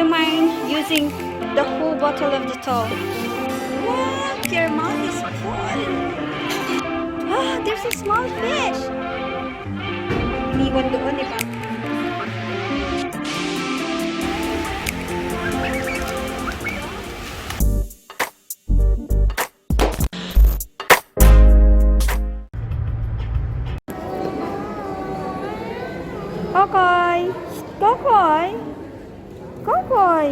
you mind using the whole bottle of Dettol? What? Your mouth is full. Ah, there's a small fish. Iniwan doon, di ba? Kokoy! Kokoy! Kokoy!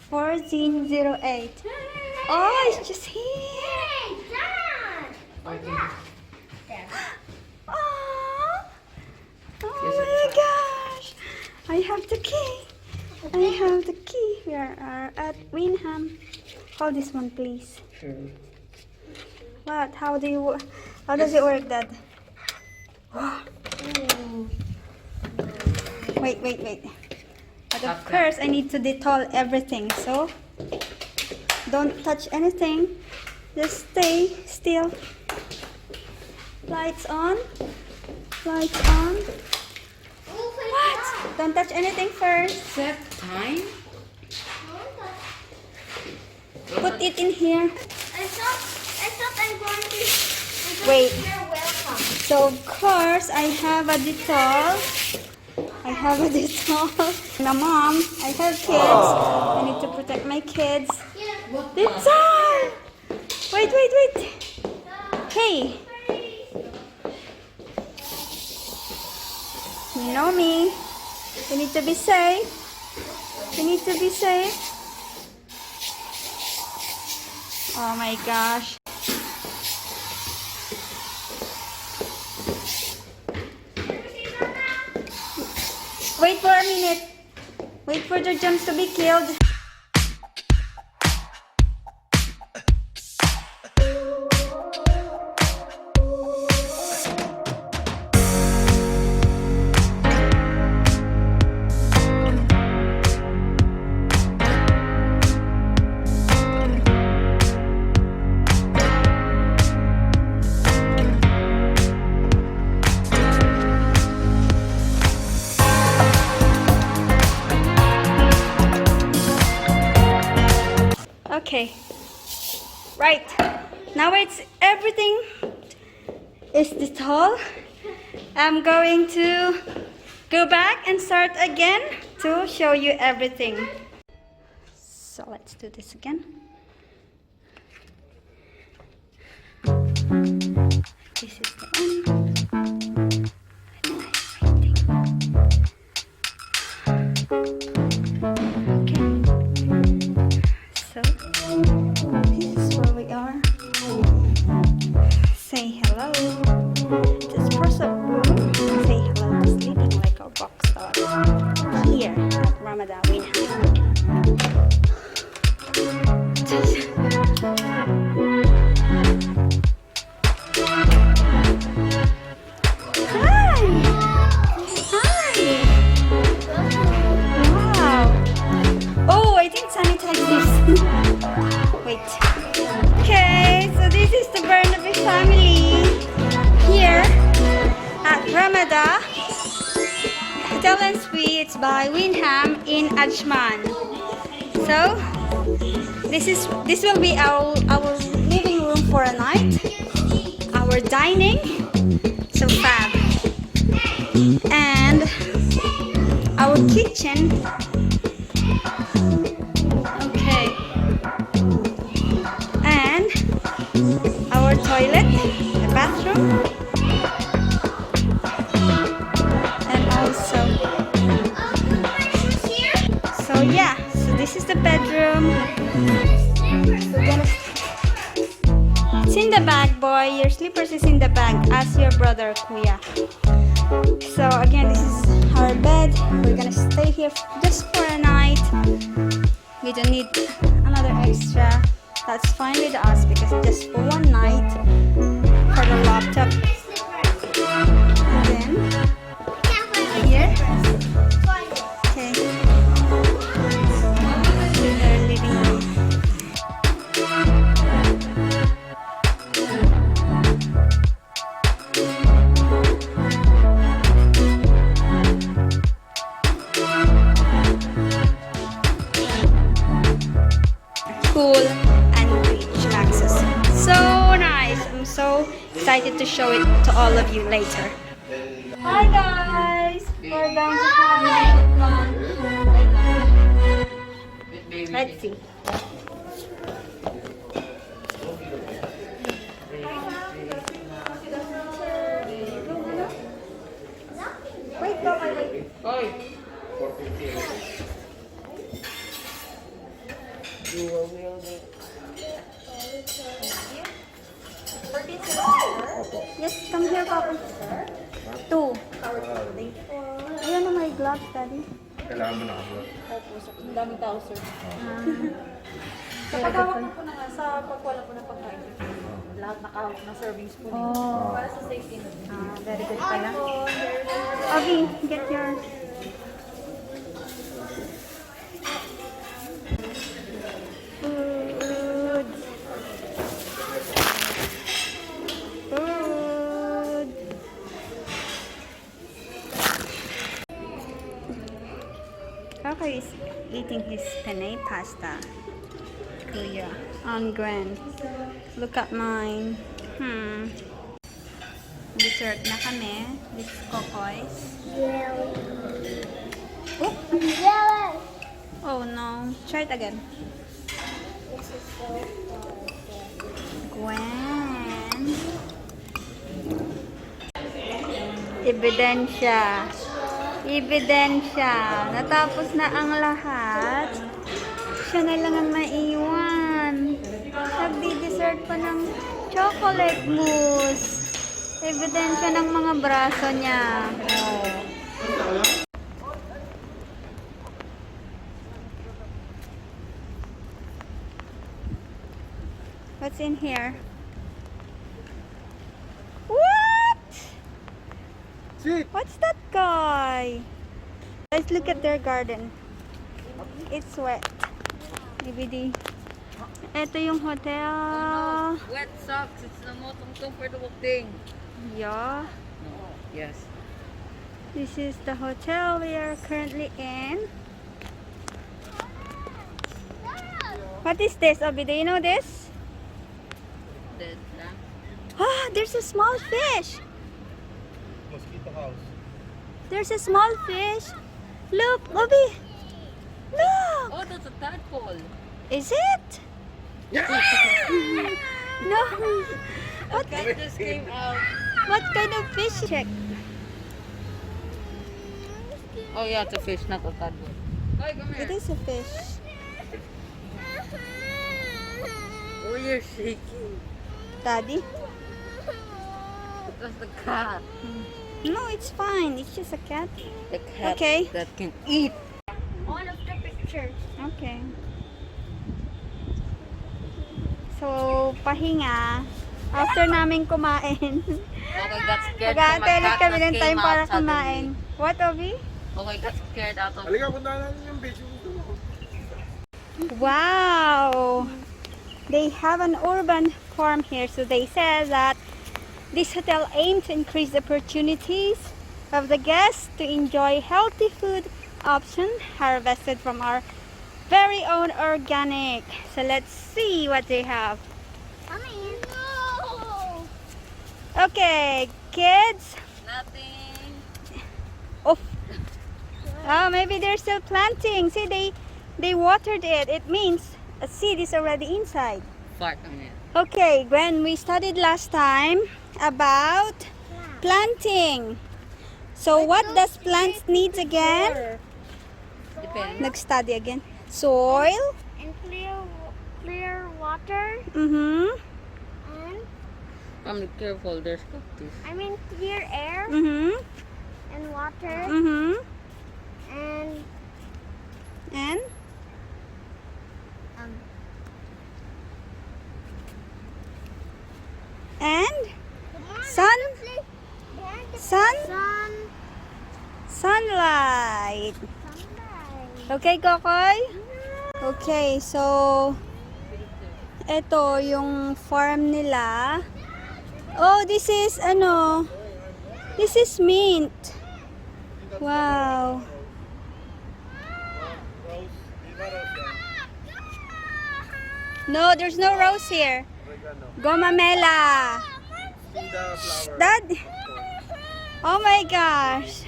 $14.08. Oh, it's just here. Oh, my gosh. I have the key. I have the key. We are at WYNDHAM. Hold this one, please. Sure. What? How does it work, Dad? Wait. But of course, I need to Dettol everything. So, don't touch anything. Just stay still. Lights on. Lights on. What? Don't touch anything first. Set time? Put it in here. I thought I'm going to. Wait. You're welcome. So of course I have a Dettol. And a mom. I have kids. I need to protect my kids. Dettol! Wait. Hey. You know me. You need to be safe. Oh my gosh. Wait for a minute. Wait for the germs to be killed. Okay, right, now it's everything is Dettol. I'm going to go back and start again to show you everything. So let's do this again. This is the one. Say hello. Just press a room. Say hello to sleeping like a rock star here at Ramada WYNDHAM. Hi. Wow. Oh, I didn't sanitize this. Wait. Okay, so this is the Barnaby family here at Ramada Hotel and Suites by WYNDHAM in Ajman. So this will be our living room for a night, our dining, so fab, and our kitchen. Okay. Our toilet, the bathroom, and also, so yeah, so this is the bedroom. It's in the bag, boy. Your slippers is in the bag. Ask your brother, Kuya. So again, this is our bed. We're gonna stay here just for a night. We don't need another extra. That's fine with us because just for one night for the laptop. And then here. Okay. pool, and beach access. So nice. I'm so excited to show it to all of you later. Hi guys! We're going to have lunch. Let's see. Wait, go, wait. Yes, come here, Papa. 2. Ayan na may gloves, Daddy. Kailangan mo na ako. Opo, sir. Ang daming tao, sir. Sa Very paghawak good. po na nga, sa pagwala po ng pagkain. Lahat nakahawak ng serving spoon. Oh. Para sa safety na. Very good pala. Obi, get yours. Food. Food. Kaka is eating his penne pasta. Kuya. On Gwen. Look at mine. Dessert na kami. This is Kokoy's. Oh! Yellow. Oh no. Try it again. This is so Gwen. Ebidensya. Ebidensya. Natapos na ang lahat. Siya na lang ang naiwan. Nagdi-dessert pa ng chocolate mousse. Ebidensya ng mga braso niya. Oh. What's in here? What? Sit! What's that guy? Let's look at their garden. It's wet. DVD. Ito yung hotel. Wet socks. It's the most uncomfortable thing. Yeah. Yes. This is the hotel we are currently in. What is this, Obi? Do you know this? Dead na. Ah, there's a small fish. Mosquito house. There's a small fish. Look, Obi. Look. Oh, that's a tadpole. Is it? No. What? Cat just came out. What kind of fish? Check. Oh yeah, it's a fish, not a tadpole. Hey, come It is a fish. Oh, you're shaking. Daddy? That's the cat. No, it's fine. It's just a cat. The cat Okay. that can eat. One of the pictures. Okay. So, pahinga. After namin kumain. Okay, got scared. Mag-aantay ulit kami ng that time came para out suddenly. kumain. What, Obi? Okay, got scared out of. Halika, punta natin yung beach. Wow! They have an urban farm here. So they said that this hotel aims to increase the opportunities of the guests to enjoy healthy food options harvested from our very own organic. So let's see what they have. Mommy. No. Okay, kids. Nothing. Oh, oh, maybe they're still planting. See, they watered it. It means a seed is already inside. Fart on it. Okay, Gwen, we studied last time about planting. So what does plants need again? Depends. Nag-study again. Soil. And clear water. Mm-hmm. And I'm careful, there's cactus. I mean clear air Mm-hmm. and water Mm-hmm. and And? um And? Sun? Sun? Sunlight. Okay, Kokoy? Okay, so ito yung farm nila. Oh, this is ano? This is mint. Wow. Rose. Di ba rose yan? No, there's no rose here. Oregano. Gomamela. See the flower. Dad. Oh my gosh.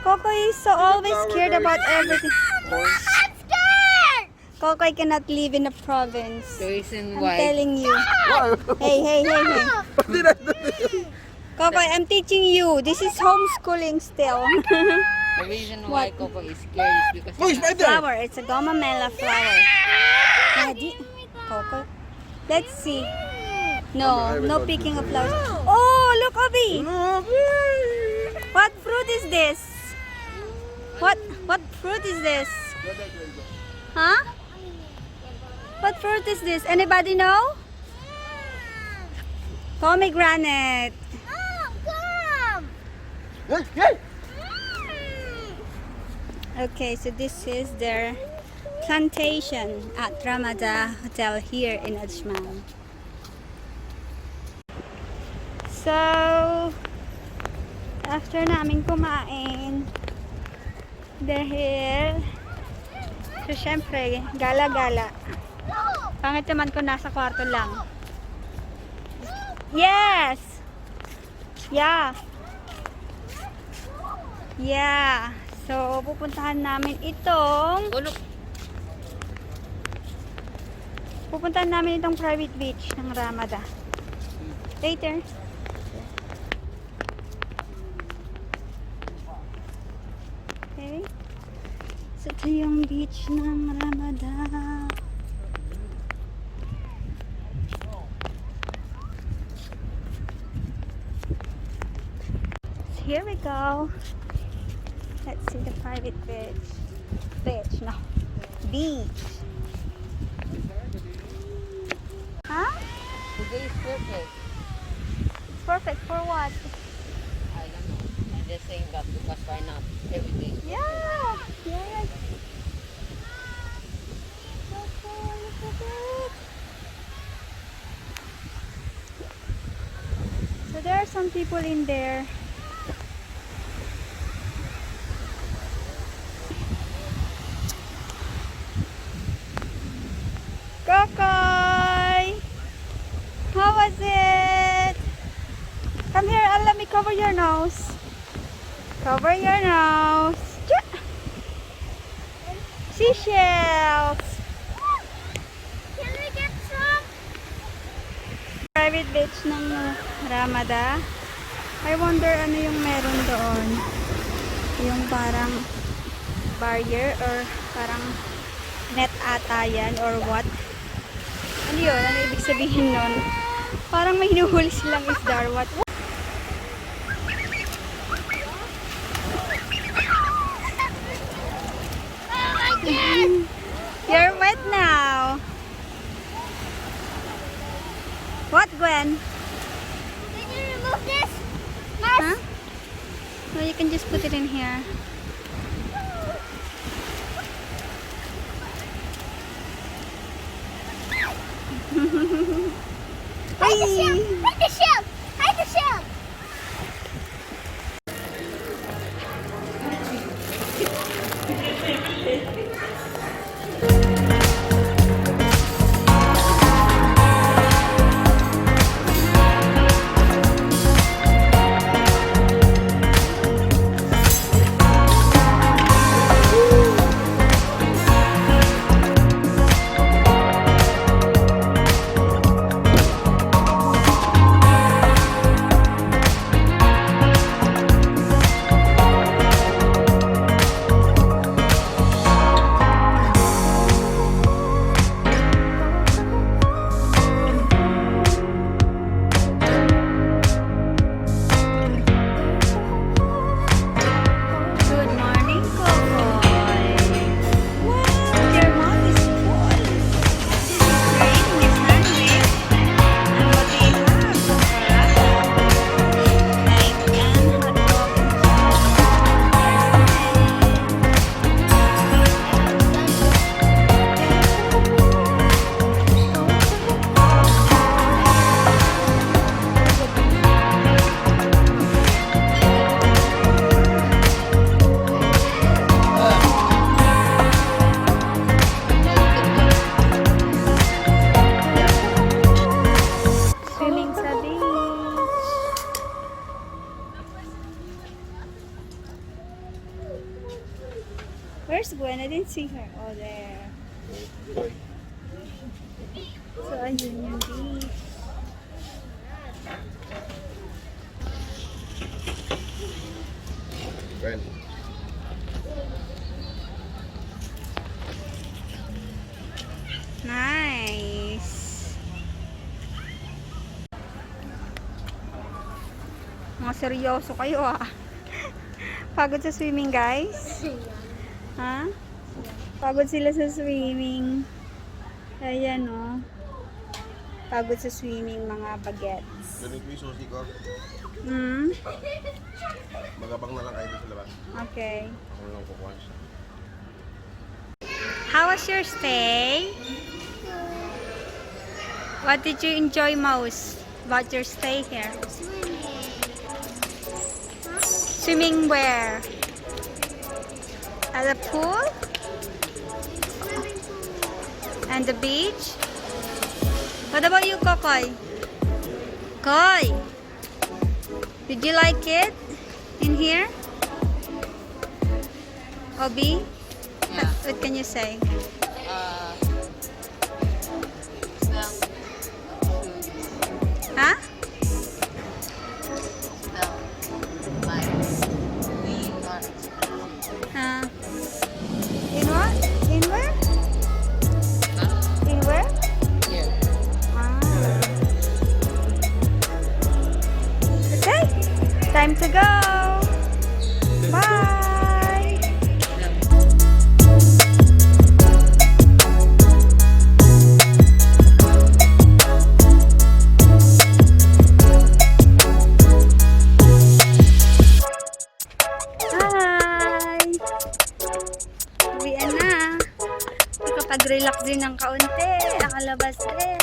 Coco is so always scared about everything. I'm scared. Coco cannot live in a province. The reason I'm why telling you. Hey. What did I do? Coco, I'm teaching you. This is homeschooling still. the reason why Coco is scared is because Oh, it's right there. Flower. It's a gomamela flower. Daddy. Coco. Let's see. No picking of flowers. Oh, look, Obi. What fruit is this? What fruit is this? Huh? What fruit is this? Anybody know? Pomegranate. Oh, come. Hey. Okay, so this is their plantation at Ramada Hotel here in Ajman. So, after namin kumain, dahil, so syempre, gala-gala. Pangit naman kung nasa kwarto lang. Yes! Yeah! So, pupuntahan namin itong private beach ng Ramada. Later. Okay. So, ito yung beach ng Ramada. So, here we go. Let's see the private beach. Beach. Huh? today is perfect. It's perfect for what? I don't know. I'm just saying that because why not every day? Yeah. Yes. Okay, look at it. So there are some people in there. Kokoy! How was it? Come here and let me cover your nose. Cover your nose. Tcha! Seashells. Can we get some? Private beach ng Ramada. I wonder ano yung meron doon. Yung parang barrier or parang net ata yan or what. Ano yun? Ano ibig sabihin nun? Parang may hinuhuli silang isda or what? You're wet now. What, Gwen? Did you remove this? Huh? No, you can just put it in here. Hide the shell! Hide the shell! Hide the shell! Where's Gwen? I didn't see her. Oh, there. So, ayun yung beach. Friend. Nice. Mga seryoso kayo ah. Pagod sa swimming, guys? Ha? Pagod sila sa swimming. Ayan oh. Pagod sa swimming, mga bagets. Ganun ko yung susi ko. Hmm? Magabang na lang kayo doon sa labas. Okay. Ako na lang kukuha siya. How was your stay? What did you enjoy most about your stay here? Swimming where? At the pool? And the beach? What about you, Kokoy? Koy! Did you like it in here? Obi? Yeah. What can you say? Smell. Huh? Smell. Like clean water. In what? In where? In where? Here. Ah. Okay. Time to go. Bye. Hi. Uwian na. Nakapag-relax din ng kaunti. Nakalabas din.